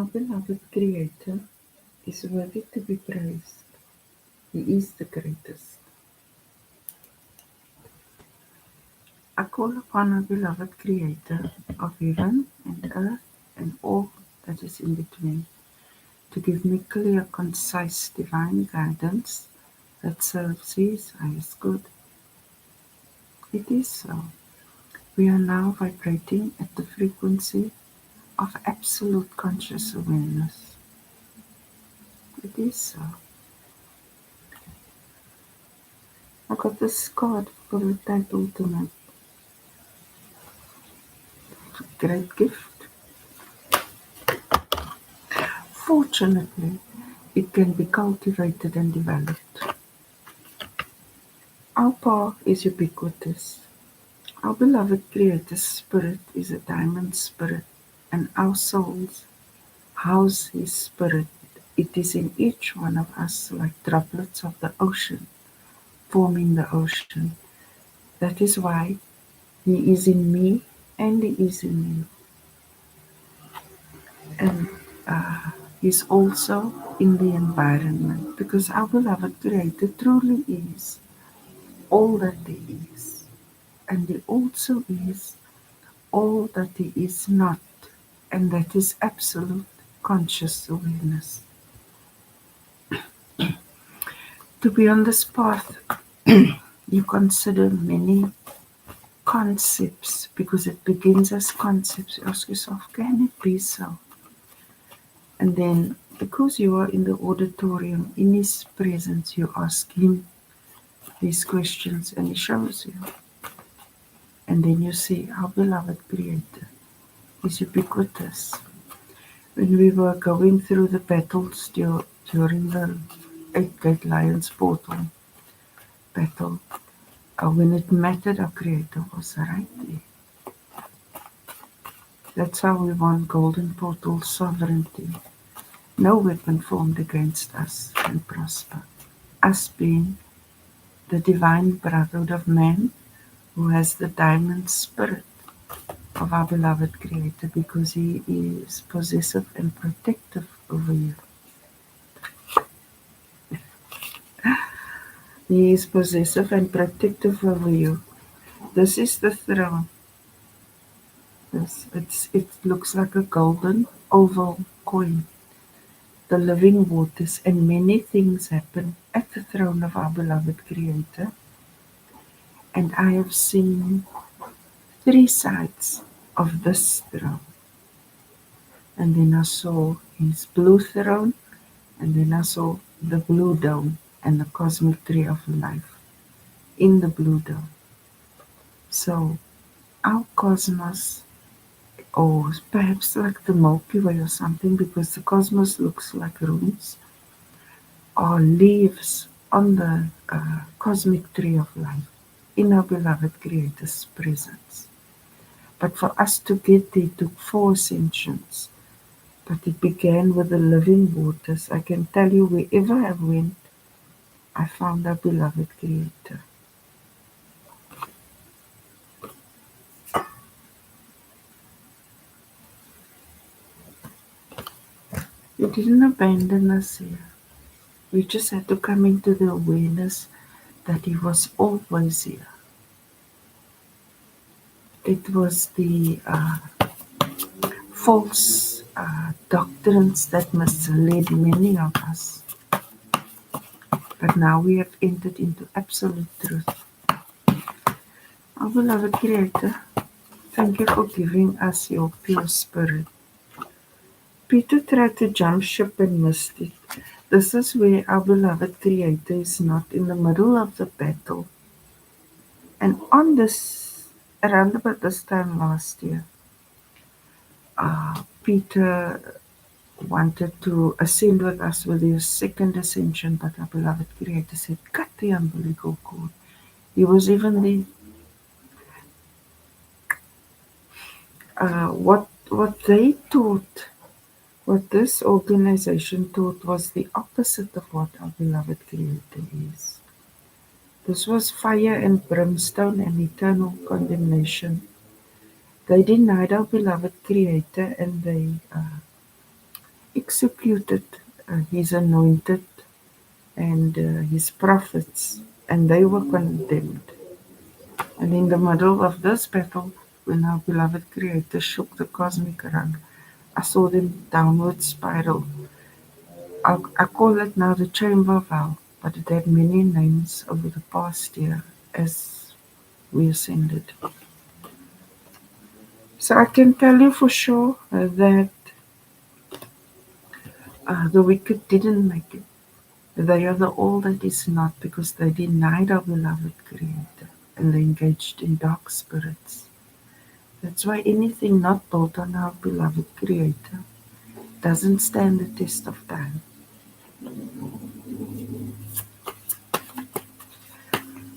Our beloved Creator is worthy to be praised. He is the greatest. I call upon our beloved Creator of heaven and earth and all that is in between to give me clear, concise, divine guidance that serves His highest good. It is so. We are now vibrating at the frequency of absolute conscious awareness. It is so. I got this card for the title tonight. Great gift. Fortunately, it can be cultivated and developed. Our power is ubiquitous. Our beloved Creator Spirit is a diamond spirit, and our souls house His Spirit. It is in each one of us like droplets of the ocean, forming the ocean. That is why He is in me and He is in you. And He's also in the environment because our beloved Creator truly is all that He is. And He also is all that He is not, and that is absolute conscious awareness. To be on this path, you consider many concepts because it begins as concepts. You ask yourself, can it be so? And then, because you are in the auditorium, in His presence, you ask Him these questions and He shows you. And then you see our beloved Creator is ubiquitous. When we were going through the battles during the 8-Gate Lions portal battle, when it mattered, our Creator was right there. That's how we won Golden Portal sovereignty. No weapon formed against us can prosper. Us being the divine brotherhood of man who has the diamond spirit of our beloved Creator because He is possessive and protective over you. He is possessive and protective over you. This is the throne. It looks like a golden oval coin. The living waters and many things happen at the throne of our beloved Creator. And I have seen 3 sides of this throne. And then I saw His blue throne, and then I saw the blue dome and the cosmic tree of life in the blue dome. So our cosmos, or perhaps like the Milky Way or something, because the cosmos looks like runes, or leaves on the cosmic tree of life in our beloved Creator's presence. But for us to get there took 4 ascensions. But it began with the living waters. I can tell you, wherever I went, I found our beloved Creator. He didn't abandon us here. We just had to come into the awareness that He was always here. It was the false doctrines that misled many of us. But now we have entered into absolute truth. Our beloved Creator, thank You for giving us Your pure spirit. Peter tried to jump ship and missed it. This is where our beloved Creator is not in the middle of the battle. And on this, around about this time last year, Peter wanted to ascend with us with his second ascension, but our beloved Creator said, cut the umbilical cord. He was even the what they taught, what this organization taught was the opposite of what our beloved Creator is. This was fire and brimstone and eternal condemnation. They denied our beloved Creator and they executed his anointed and his prophets, and they were condemned. And in the middle of this battle, when our beloved Creator shook the cosmic rug, I saw them downward spiral. I call it now the Chamber of Hell, but it had many names over the past year as we ascended. So I can tell you for sure that the wicked didn't make it. They are the all that is not because they denied our beloved Creator and they engaged in dark spirits. That's why anything not built on our beloved Creator doesn't stand the test of time.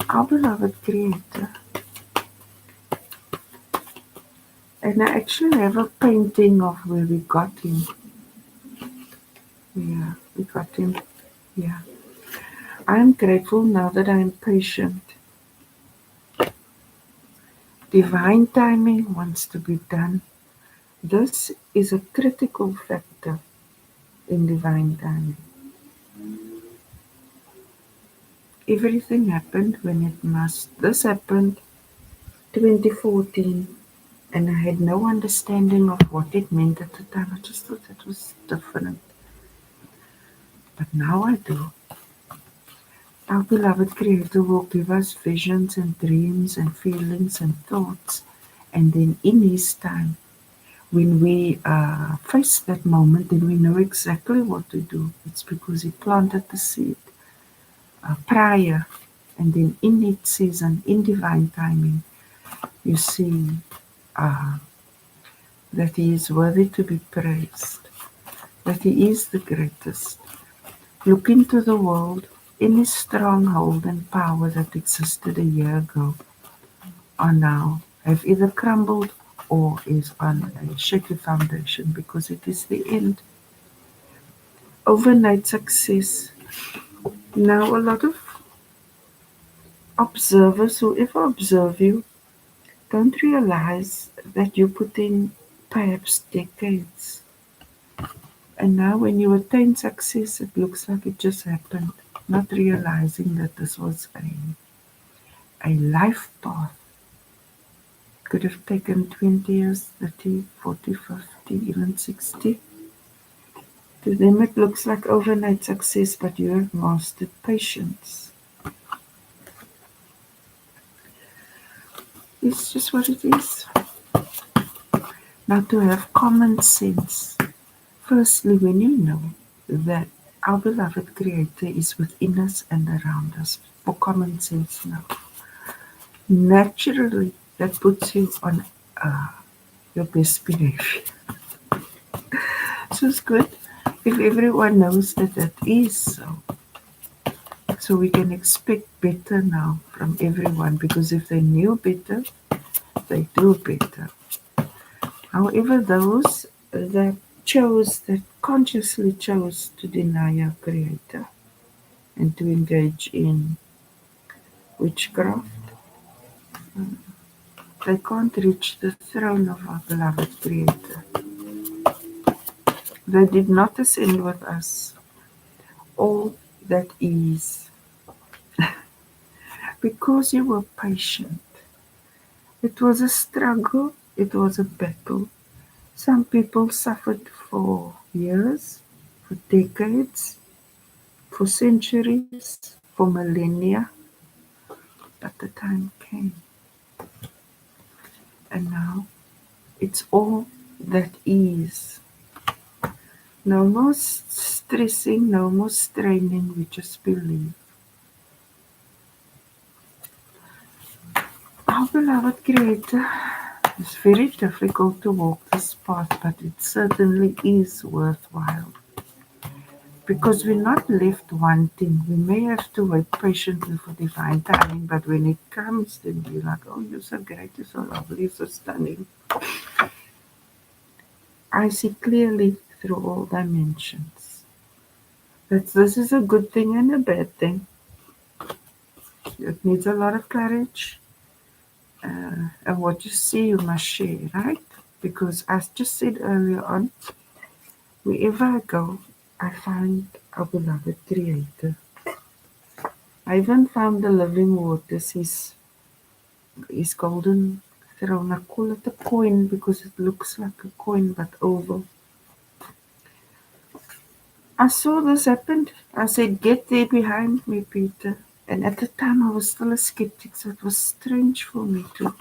Our beloved Creator, and I actually have a painting of where we got him. Yeah, we got him. Yeah. I am grateful now that I am patient. Divine timing wants to be done. This is a critical factor in divine timing. Everything happened when it must. This happened 2014, and I had no understanding of what it meant at the time. I just thought it was different. But now I do. Our beloved Creator will give us visions and dreams and feelings and thoughts. And then in His time, when we face that moment, then we know exactly what to do. It's because He planted the seed prior. And then in its season, in divine timing, you see that He is worthy to be praised, that He is the greatest. Look into the world. Any stronghold and power that existed a year ago are now have either crumbled or is on a shaky foundation because it is the end. Overnight success. Now a lot of observers, whoever observe you, don't realize that you put in perhaps decades. And now when you attain success, it looks like it just happened, not realizing that this was a life path. Could have taken 20 years, 30, 40, 50, even 60. To them it looks like overnight success, but you have mastered patience. It's just what it is. Now to have common sense. Firstly, when you know that our beloved Creator is within us and around us, for common sense now, naturally that puts you on your best behavior. So it's good if everyone knows that that is so. So we can expect better now from everyone because if they knew better, they do better. However, those that consciously chose to deny our Creator and to engage in witchcraft, they can't reach the throne of our beloved Creator. They did not ascend with us. All that is because you were patient. It was a struggle, it was a battle. Some people suffered for years, for decades, for centuries, for millennia, but the time came. And now it's all that is. No more stressing, no more straining, we just believe. Our beloved Creator, it's very difficult to walk this path, but it certainly is worthwhile. Because we're not left wanting. We may have to wait patiently for divine timing, but when it comes, then we're like, oh, you're so great, you're so lovely, you're so stunning. I see clearly through all dimensions. That this is a good thing and a bad thing. It needs a lot of courage. And what you see, you must share, right? Because as just said earlier on, Wherever I go, I find our beloved Creator. I even found the living waters, his golden throne. I call it a coin because it looks like a coin but oval. I saw this happen. I said, "Get thee behind me, Peter." And at the time, I was still a skeptic, so it was strange for me to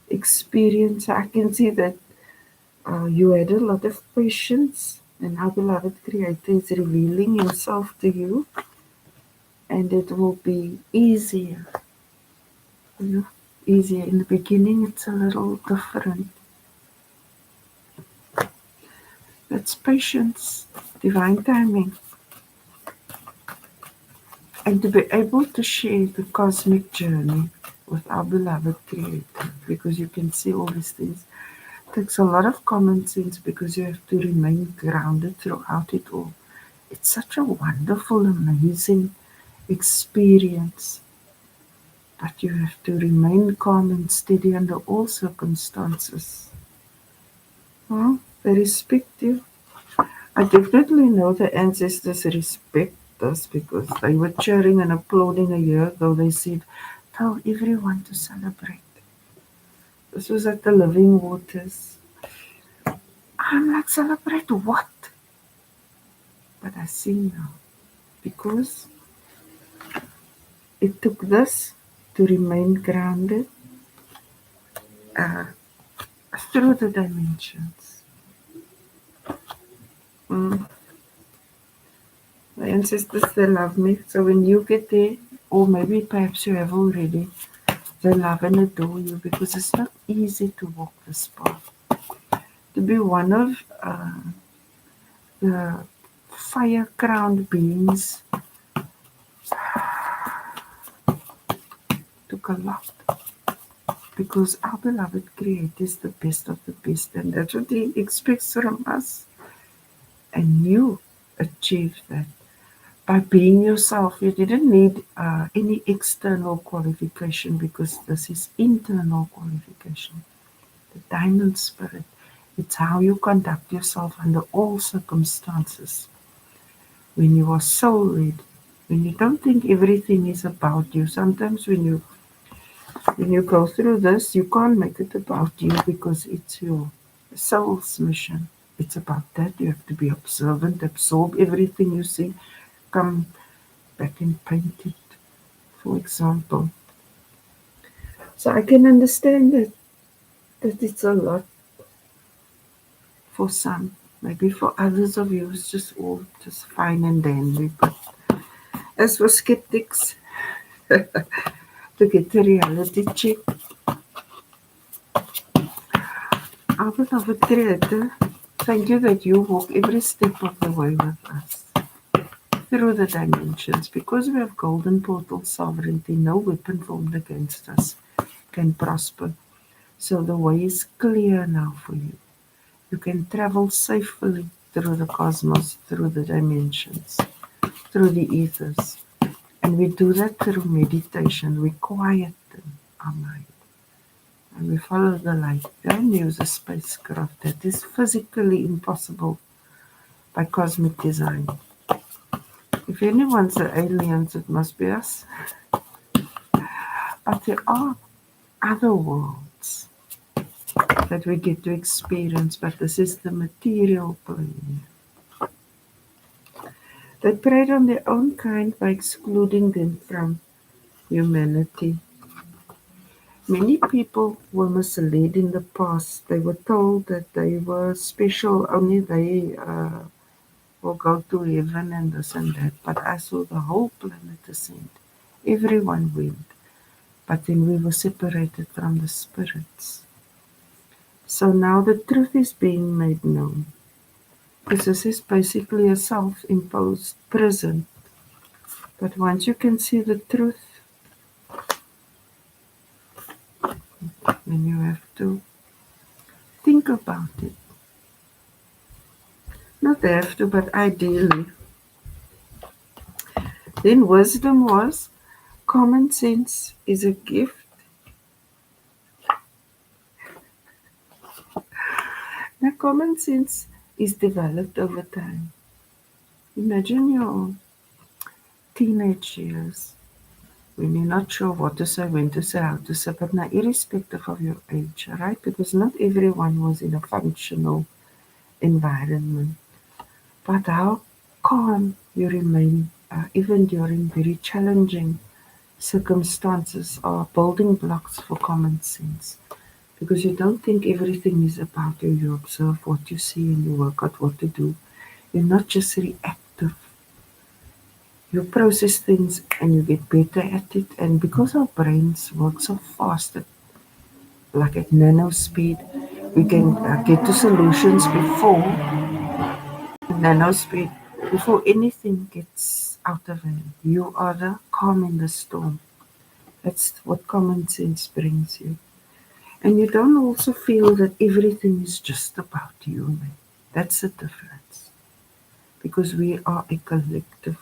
experience. I can see that you had a lot of patience, and our beloved Creator is revealing Himself to you, and it will be easier. You know, easier. In the beginning, it's a little different. That's patience, divine timing, and to be able to share the cosmic journey with our beloved Creator, because you can see all these things. It takes a lot of common sense because you have to remain grounded throughout it all. It's such a wonderful, amazing experience, but you have to remain calm and steady under all circumstances. Well, they respect you. I definitely know the ancestors respect us because they were cheering and applauding a year ago. They said, "Tell everyone to celebrate." This was at the Living Waters. I'm like, "Celebrate what?" But I see now because it took this to remain grounded uh, through the dimensions. Mm. My ancestors, they love me. So when you get there, or maybe perhaps you have already, they love and adore you because it's not easy to walk this path. To be one of the fire crowned beings took a lot because our beloved Creator is the best of the best, and that's what He expects from us. And you achieved that by being yourself. You didn't need any external qualification because this is internal qualification. The diamond spirit. It's how you conduct yourself under all circumstances. When you are soul led, when you don't think everything is about you. Sometimes when you go through this, you can't make it about you because it's your soul's mission. It's about that. You have to be observant, absorb everything you see, come back and paint it, for example. So I can understand that it's a lot for some. Maybe for others of you, it's just all just fine and dandy. But as for skeptics, to get the reality check, our beloved Creator, thank you that you walk every step of the way with us through the dimensions. Because we have golden portal sovereignty, no weapon formed against us can prosper. So the way is clear now for you. You can travel safely through the cosmos, through the dimensions, through the ethers. And we do that through meditation. We quieten our mind and we follow the light. Don't use a spacecraft. That is physically impossible by cosmic design. If anyone's the aliens, it must be us. But there are other worlds that we get to experience, but this is the material plane. They preyed on their own kind by excluding them from humanity. Many people were misled in the past. They were told that they were special, only they will go to heaven and this and that. But I saw the whole planet ascend. Everyone went. But then we were separated from the spirits. So now the truth is being made known. Because this is basically a self-imposed prison. But once you can see the truth, then you have to think about it. Not have to, but ideally. Then wisdom was common sense is a gift. Now, common sense is developed over time. Imagine your teenage years when you're not sure what to say, when to say, how to say, but now irrespective of your age, right? Because not everyone was in a functional environment. But how calm you remain, even during very challenging circumstances, are building blocks for common sense. Because you don't think everything is about you. You observe what you see and you work out what to do. You're not just reactive. You process things and you get better at it. And because our brains work so fast, like at nano speed, we can get to solutions nano speed, before anything gets out of hand. You are the calm in the storm. That's what common sense brings you. And you don't also feel that everything is just about you, man. That's the difference. Because we are a collective.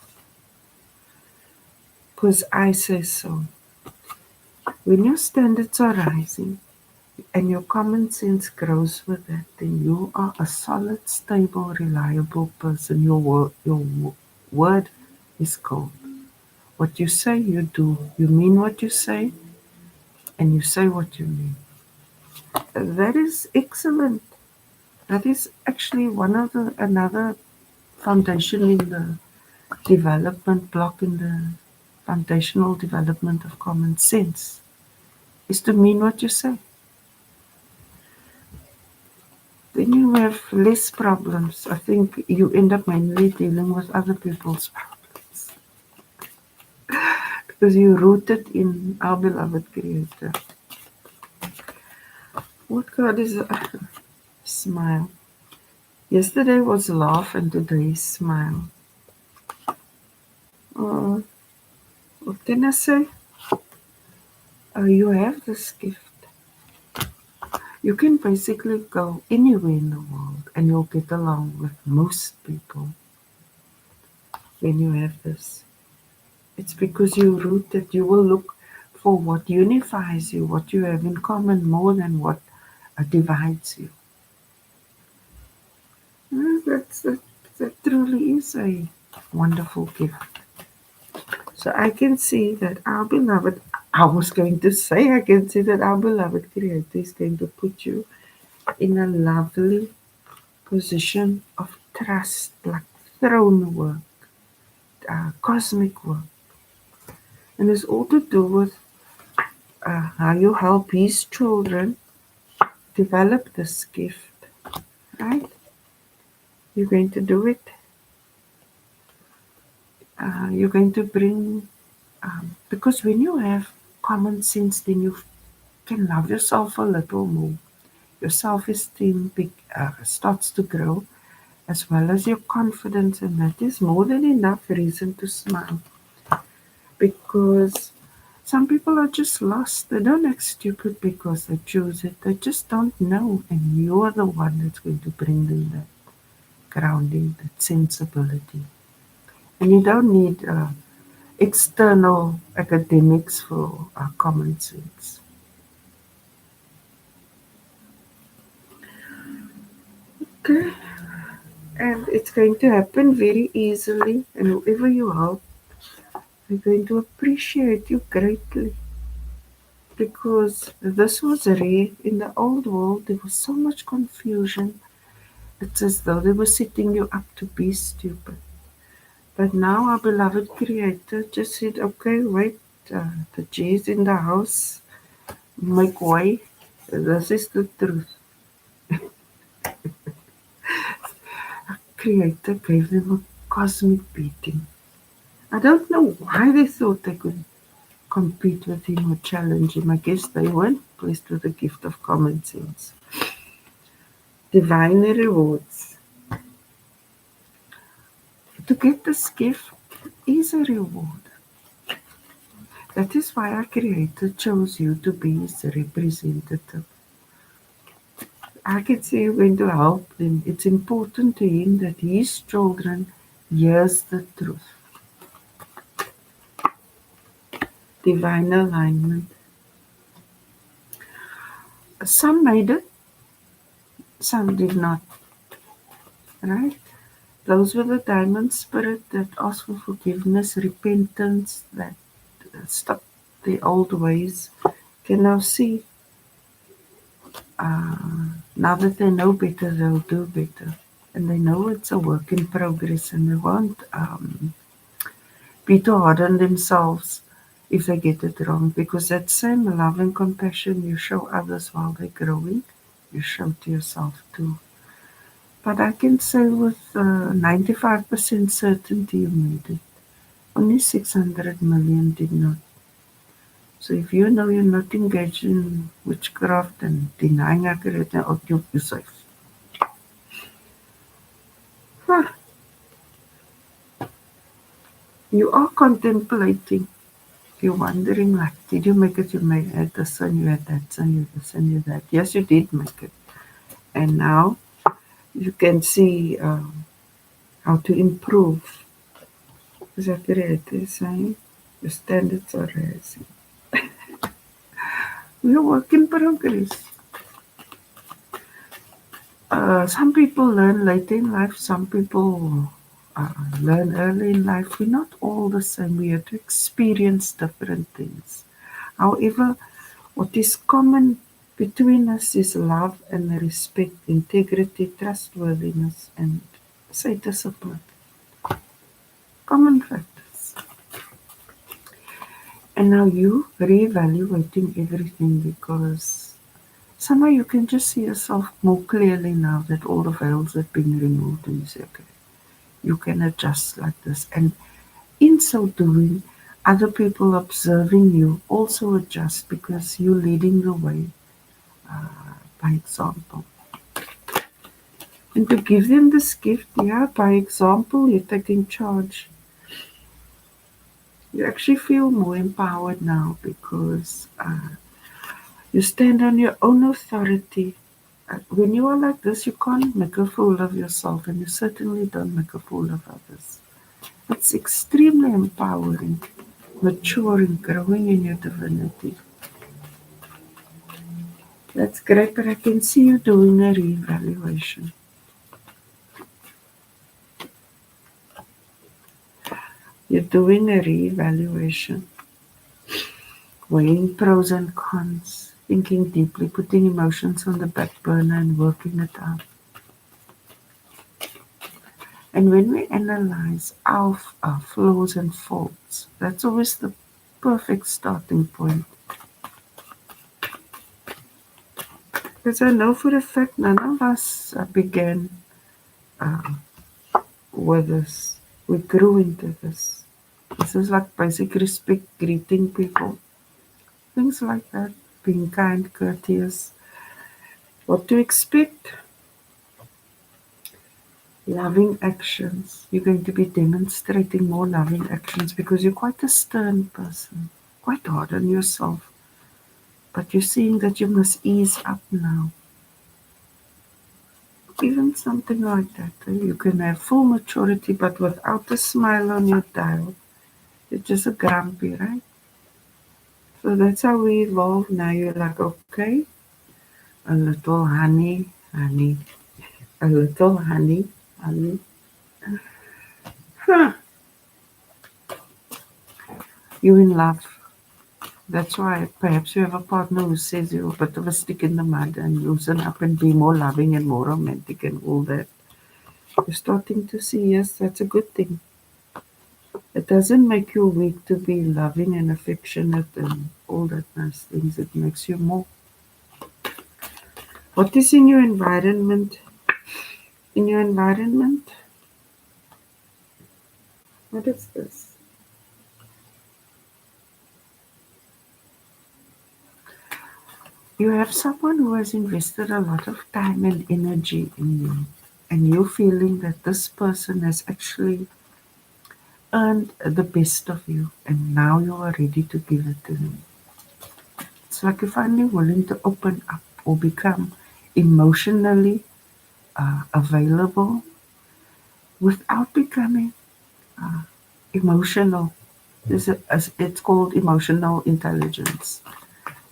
Because I say so. When your standards are rising and your common sense grows with that, then you are a solid, stable, reliable person. Word is gold. What you say, you do. You mean what you say, and you say what you mean. That is excellent. That is actually one of the another foundation in the development block in the foundational development of common sense is to mean what you say. Then you have less problems. I think you end up mainly dealing with other people's problems because you're rooted in our beloved Creator. What God is a smile. Yesterday was laugh and today is smile. Uh, what can I say? You have this gift. You can basically go anywhere in the world and you'll get along with most people when you have this. It's because you're rooted. You will look for what unifies you, what you have in common more than what divides you. That truly is a wonderful gift. So I can see that our beloved, I was going to say, I can see that our beloved Creator is going to put you in a lovely position of trust, like throne work, cosmic work. And it's all to do with how you help His children develop this gift, right? You're going to do it. You're going to bring, because when you have common sense, then you can love yourself a little more. Your self-esteem starts to grow, as well as your confidence, and that is more than enough reason to smile. Because some people are just lost. They don't act stupid because they choose it. They just don't know, and you are the one that's going to bring them that grounding, that sensibility. And you don't need external academics for common sense. Okay, and it's going to happen very easily, and whoever you help, they're going to appreciate you greatly because this was rare. In the old world, there was so much confusion. It's as though they were setting you up to be stupid. But now our beloved Creator just said, okay, wait, the G's in the house, make way. This is the truth. Creator gave them a cosmic beating. I don't know why they thought they could compete with him or challenge him. I guess they weren't blessed with the gift of common sense. Divine rewards. To get this gift is a reward. That is why our Creator chose you to be His representative. I can say you're going to help them. It's important to Him that His children hears the truth. Divine alignment. Some made it, some did not. right? Those were the diamond spirit that asked for forgiveness, repentance, that stopped the old ways. Can now see, now that they know better, they'll do better. And they know it's a work in progress, and they won't be too hard on themselves if they get it wrong, because that same love and compassion you show others while they're growing, you show to yourself too. But I can say with 95% certainty you made it. Only 600 million did not. So if you know you're not engaged in witchcraft and denying accurate and you're safe. Huh. You are contemplating. You're wondering, like, did you make it? You made it, this son, you had that son, you this and you that. Yes, you did make it. And now you can see how to improve. Is that correct? They're saying the standards are rising. We're work in progress. Some people learn late in life, some people learn early in life. We're not all the same. We have to experience different things. However, what is common between us is love and respect, integrity, trustworthiness, and say discipline. Common factors. And now you reevaluating everything, because somehow you can just see yourself more clearly now that all the veils have been removed, and you say, okay, you can adjust like this. And in so doing, other people observing you also adjust, because you're leading the way by example. And to give them this gift, yeah, by example, you're taking charge. You actually feel more empowered now, because you stand on your own authority. When you are like this, you can't make a fool of yourself, and you certainly don't make a fool of others. It's extremely empowering, maturing, growing in your divinity. That's great, but I can see you doing a reevaluation. You're doing a reevaluation, weighing pros and cons, thinking deeply, putting emotions on the back burner and working it out. And when we analyze our flaws and faults, that's always the perfect starting point. Because I know for a fact none of us began uh, with this. We grew into this. This is like basic respect, greeting people, things like that, being kind, courteous. What to expect? Loving actions. You're going to be demonstrating more loving actions, because you're quite a stern person, quite hard on yourself. But you're seeing that you must ease up now. Even something like that. You can have full maturity, but without a smile on your dial. You're just a grumpy, right? So that's how we evolve. Now you're like, okay, a little honey, honey, a little honey, honey. Huh. You're in love. That's why perhaps you have a partner who says you're a bit of a stick in the mud and loosen up and be more loving and more romantic and all that. You're starting to see, yes, that's a good thing. It doesn't make you weak to be loving and affectionate and all that nice things. It makes you more. What is in your environment? In your environment? What is this? You have someone who has invested a lot of time and energy in you, and you're feeling that this person has actually earned the best of you, and now you are ready to give it to them. It's like you're finally willing to open up or become emotionally available without becoming emotional. It's called emotional intelligence.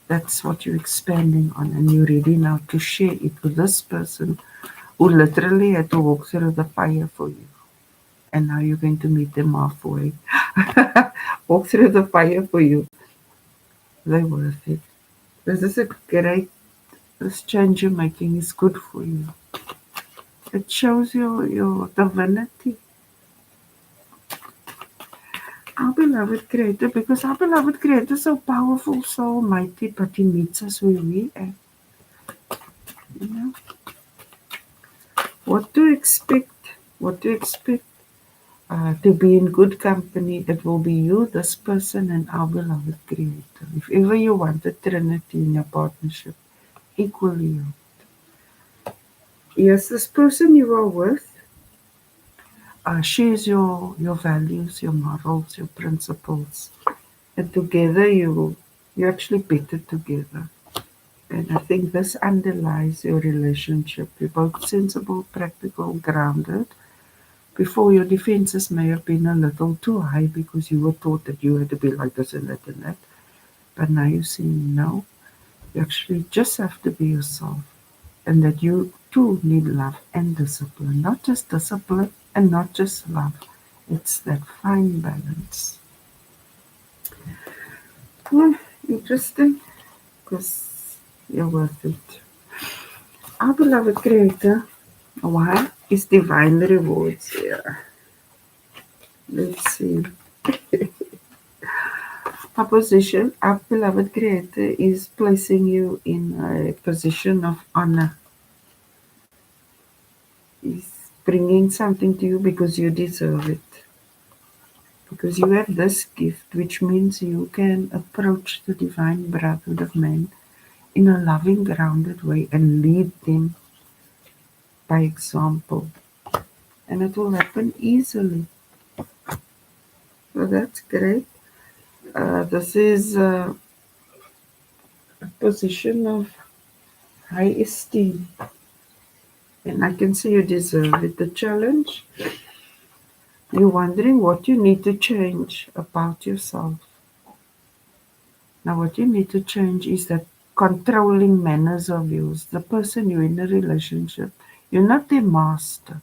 That's what you're expanding on, and you're ready now to share it with this person who literally had to walk through the fire for you. And now you're going to meet them halfway. Walk through the fire for you. They're worth it. This is a great, this change you're making is good for you. It shows your divinity. Our beloved Creator, because our beloved Creator is so powerful, so mighty, but He meets us where we are. You know? What to expect? What to expect? To be in good company, it will be you, this person, and our beloved Creator. If ever you want a trinity in your partnership, equally you. Yes, this person you are with shares your values, your morals, your principles, and together you're actually better together. And I think this underlies your relationship. You're both sensible, practical, grounded. Before, your defenses may have been a little too high because you were taught that you had to be like this and that and that. But now you see, no, you actually just have to be yourself. And that you too need love and discipline. Not just discipline and not just love. It's that fine balance. Hmm, interesting, because you're worth it. Our beloved Creator, why is divine rewards here? Let's see. Our position, our beloved Creator is placing you in a position of honor. He's bringing something to you because you deserve it. Because you have this gift, which means you can approach the divine brotherhood of man in a loving, grounded way and lead them by example. And it will happen easily. So that's great. This is a position of high esteem. And I can see you deserve it. The challenge, you're wondering what you need to change about yourself. Now, what you need to change is that controlling manners of yours. The person you're in a relationship, you're not their master.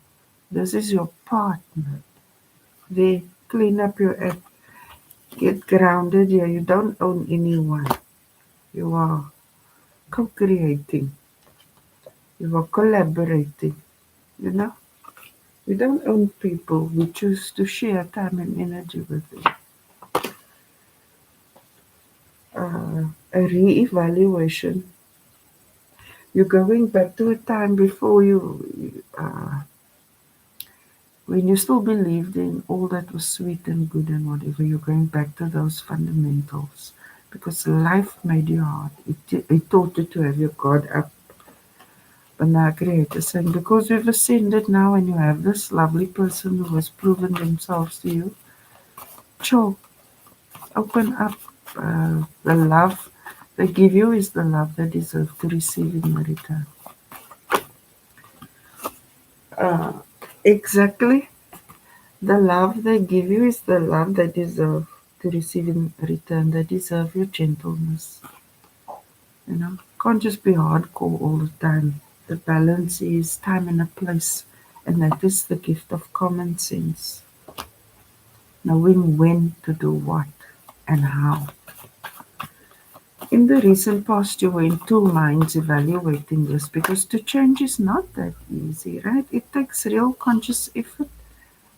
This is your partner. They clean up your act. Get grounded here. You don't own anyone. You are co-creating. You are collaborating. You know? We don't own people. We choose to share time and energy with them. A re-evaluation. You're going back to a time before when you still believed in all that was sweet and good and whatever. You're going back to those fundamentals because life made you hard. It taught you to have your guard up. But now Creator saying, because you've ascended now and you have this lovely person who has proven themselves to you, sure, open up. The love they give you is the love they deserve to receive in return. Uh, exactly. The love they give you is the love they deserve to receive in return. They deserve your gentleness. You know, can't just be hardcore all the time. The balance is time and a place, and that is the gift of common sense. Knowing when to do what and how. In the recent past, you were in two minds evaluating this because to change is not that easy, right? It takes real conscious effort,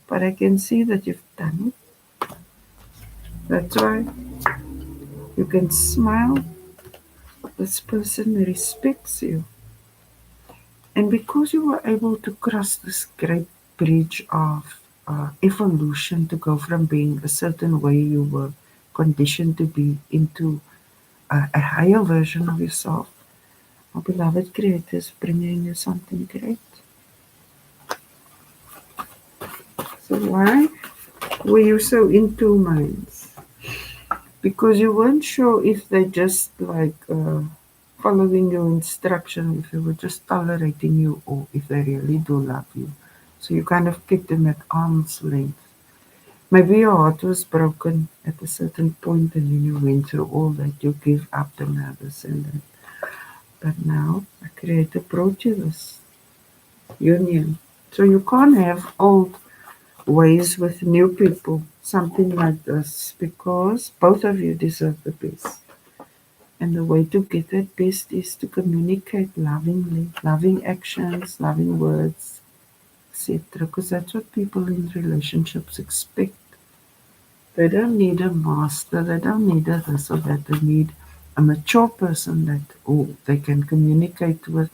but I can see that you've done it. That's why you can smile. This person respects you. And because you were able to cross this great bridge of evolution to go from being a certain way you were conditioned to be into a higher version of yourself, our beloved Creator is bringing you something great. So why were you so in two minds? Because you weren't sure if they just like following your instruction, if they were just tolerating you, or if they really do love you. So you kind of kept them at arm's length. Maybe your heart was broken at a certain point and then you went through all that. You give up and others and that. But now, the Creator brought you this. union. So you can't have old ways with new people, something like this, because both of you deserve the best. And the way to get that best is to communicate lovingly, loving actions, loving words, etc. Because that's what people in relationships expect. They don't need a master, they don't need a this or that. They need a mature person that they can communicate with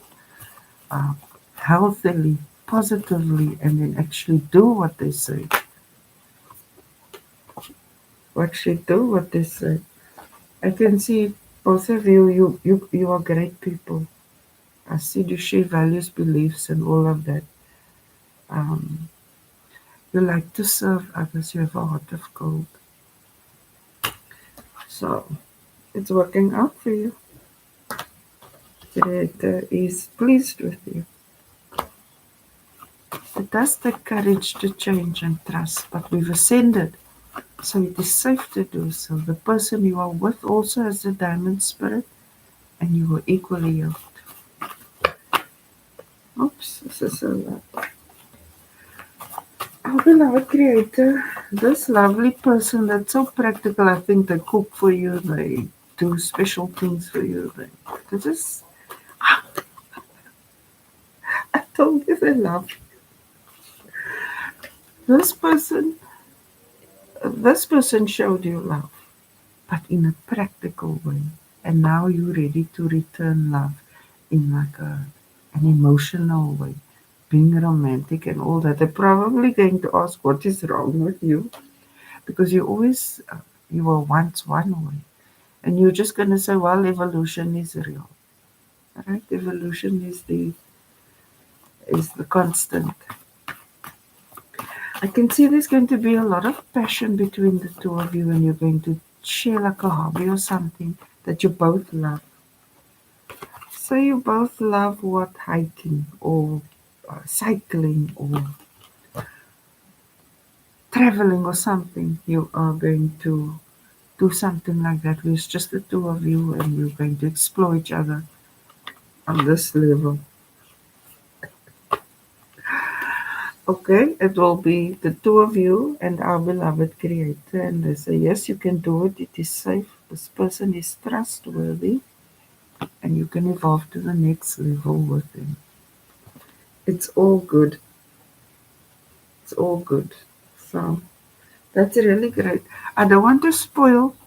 uh, healthily, positively, and then actually do what they say. Actually do what they say. I can see both of you, you are great people. I see you share values, beliefs, and all of that. Um, you like to serve others. You have a heart of gold. So it's working out for you. Creator is pleased with you. It does take courage to change and trust, but we've ascended, so it is safe to do so. The person you are with also has the diamond spirit, and you are equally yoked. Oops, this is a lot. Our beloved Creator, this lovely person that's so practical, I think they cook for you, they do special things for you. They just, I told you they love this person. This person showed you love, but in a practical way. And now you're ready to return love in like an emotional way, being romantic and all that. They're probably going to ask what is wrong with you because you were once one way. And you're just going to say, well, evolution is real. Right? Evolution is the constant. I can see there's going to be a lot of passion between the two of you and you're going to share like a hobby or something that you both love. So you both love what hiking or cycling or traveling or something. You are going to do something like that where it's just the two of you and you're going to explore each other on this level. Okay, it will be the two of you and our beloved Creator, and they say, yes, you can do it, it is safe, this person is trustworthy, and you can evolve to the next level with him. It's all good. It's all good. So that's really great. I don't want to spoil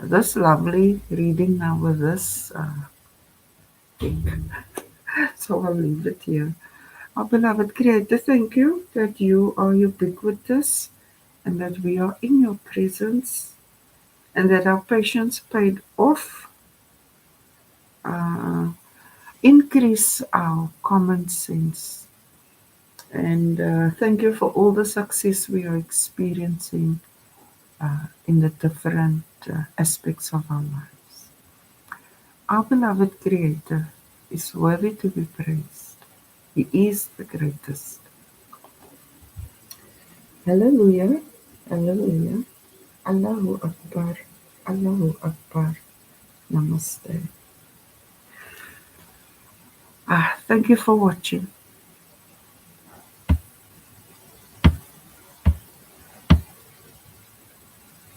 this lovely reading now with this thing, so I'll leave it here. Our beloved Creator, thank you that you are ubiquitous and that we are in your presence and that our patience paid off, uh, increase our common sense. And thank you for all the success we are experiencing in the different aspects of our lives. Our beloved Creator is worthy to be praised. He is the greatest. Hallelujah. Hallelujah. Allahu Akbar. Allahu Akbar. Namaste. Thank you for watching.